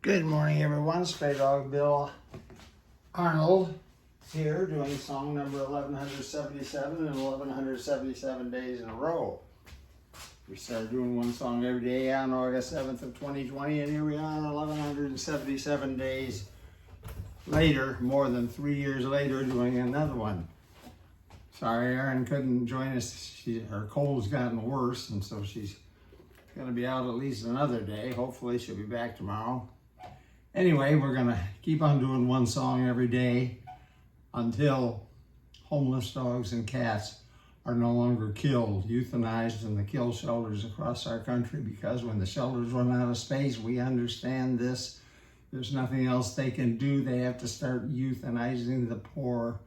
Good morning, everyone. Straydog Bill Arnold here, doing song number 1177 and 1177 days in a row. We started doing one song every day on August 7th of 2020, and here we are 1177 days later, more than 3 years later, doing another one. Sorry, Erin couldn't join us. Her cold's gotten worse, and so she's going to be out at least another day. Hopefully she'll be back tomorrow. Anyway, we're going to keep on doing one song every day until homeless dogs and cats are no longer killed, euthanized in the kill shelters across our country, because when the shelters run out of space, we understand this. There's nothing else they can do. They have to start euthanizing the poor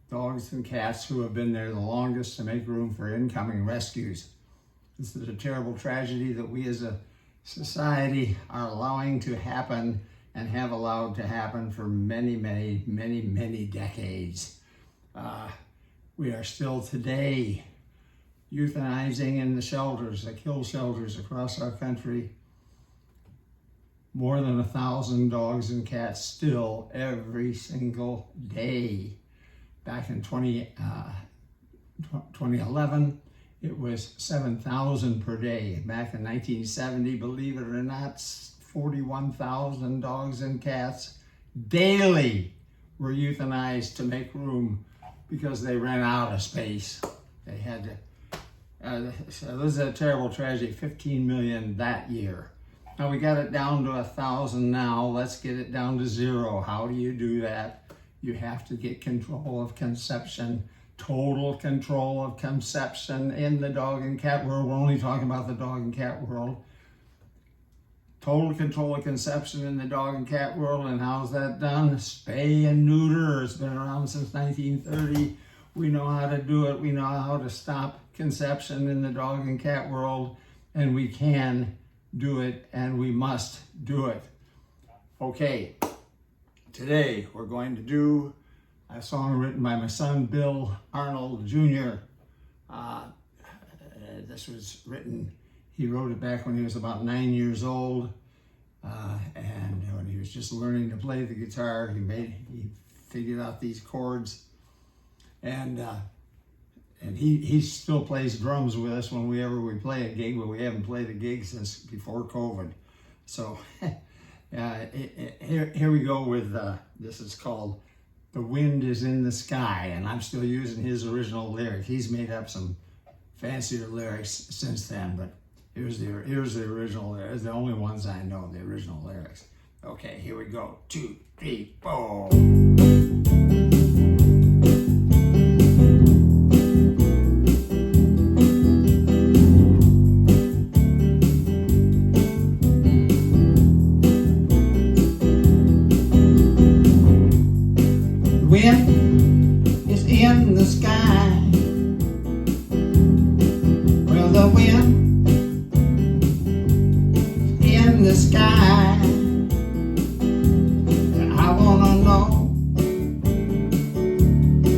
dogs and cats who have been there the longest to make room for incoming rescues. This is a terrible tragedy that we as a society are allowing to happen and have allowed to happen for many decades. We are still today euthanizing in the shelters, the kill shelters across our country. More than 1,000 dogs and cats still every single day. Back in 2011, it was 7,000 per day. Back in 1970, believe it or not, 41,000 dogs and cats daily were euthanized to make room because they ran out of space. They had to, so this is a terrible tragedy, 15 million that year. Now we got it down to 1,000 now. Let's get it down to 0. How do you do that? You have to get control of conception. Total control of conception in the dog and cat world. We're only talking about the dog and cat world. Total control of conception in the dog and cat world. And how's that done? Spay and neuter. It's been around since 1930. We know how to do it. We know how to stop conception in the dog and cat world. And we can do it, and we must do it. Okay, today we're going to do a song written by my son, Bill Arnold Jr. This was written, he wrote it back when he was about 9 years old. And when he was just learning to play the guitar, he figured out these chords. And he still plays drums with us whenever we play a gig, but we haven't played a gig since before COVID. So here we go with, this is called "The Wind is in the Sky," and I'm still using his original lyric. He's made up some fancier lyrics since then, but here's the original lyrics, the only ones I know, the original lyrics. Okay, here we go. 2, 3, 4. The wind is in the sky. Well, the wind in the sky. I wanna know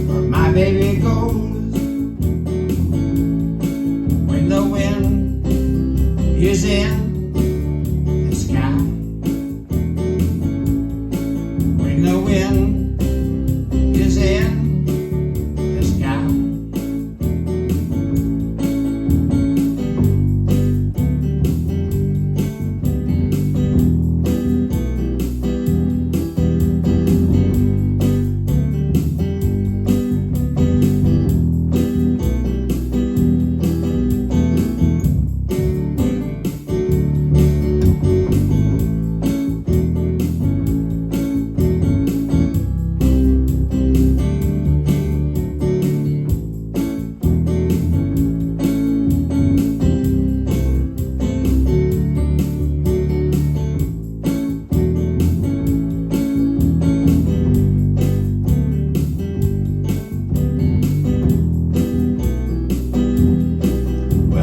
where my baby goes when the wind is in the sky. When the wind is in the sky.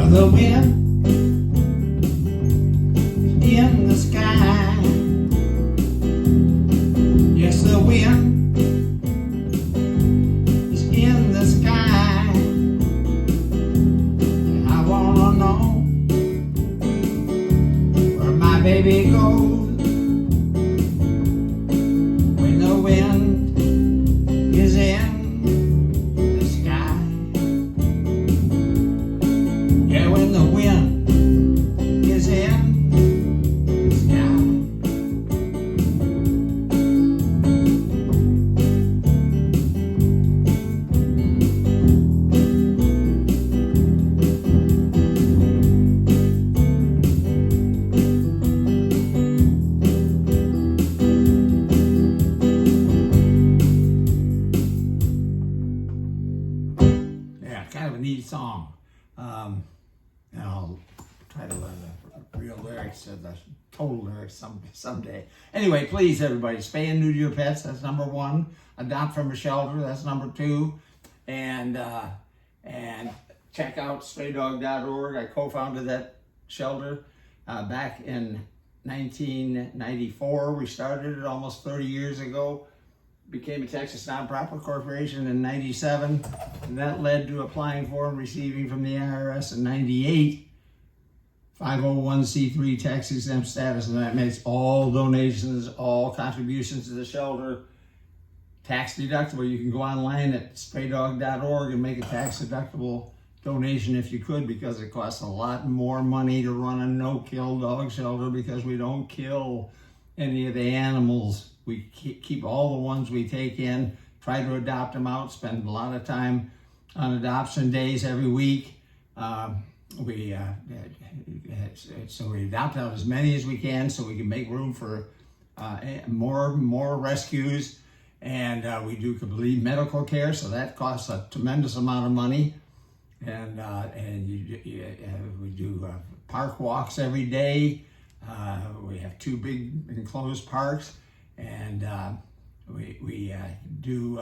The wind in the sky. Yes, the wind is in the sky. And I wanna know where my baby goes lyrics or the total lyrics someday. Anyway, please, everybody, spay and neuter your pets. That's number 1. Adopt from a shelter. That's number 2. And check out straydog.org. I co-founded that shelter back in 1994. We started it almost 30 years ago. Became a Texas nonprofit corporation in 97, and that led to applying for and receiving from the IRS in 98 501c3 tax exempt status, and that makes all donations, all contributions to the shelter tax deductible. You can go online at straydog.org and make a tax deductible donation if you could, because it costs a lot more money to run a no-kill dog shelter because we don't kill any of the animals. We keep all the ones we take in, try to adopt them out, spend a lot of time on adoption days every week. So we adopt out as many as we can so we can make room for more rescues. And we do complete medical care, so that costs a tremendous amount of money. And we do park walks every day. We have 2 big enclosed parks, and we do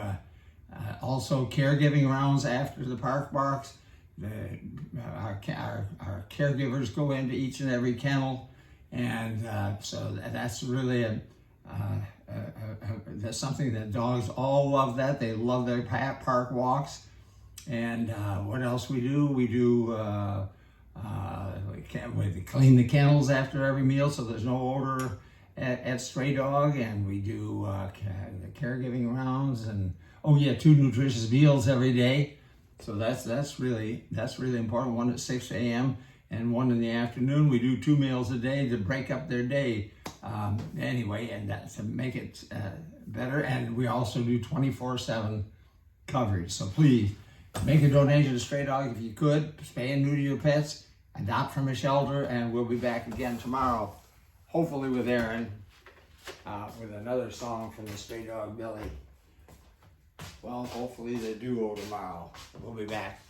also caregiving rounds after the park walks. Our caregivers go into each and every kennel, and so that's really that's something that dogs all love. That they love their park walks. And what else we do? We clean the kennels after every meal, so there's no odor at Straydog. And we do the caregiving rounds, and 2 nutritious meals every day. So that's really important. 1 at 6 a.m. and 1 in the afternoon. We do 2 meals a day to break up their day. Anyway, and that's to make it better. And we also do 24/7 coverage. So please, make a donation to Straydog if you could. Spay and neuter your pets. Adopt from a shelter. And we'll be back again tomorrow, hopefully with Aaron, with another song from the Straydog Billy. Well, hopefully they do tomorrow. We'll be back.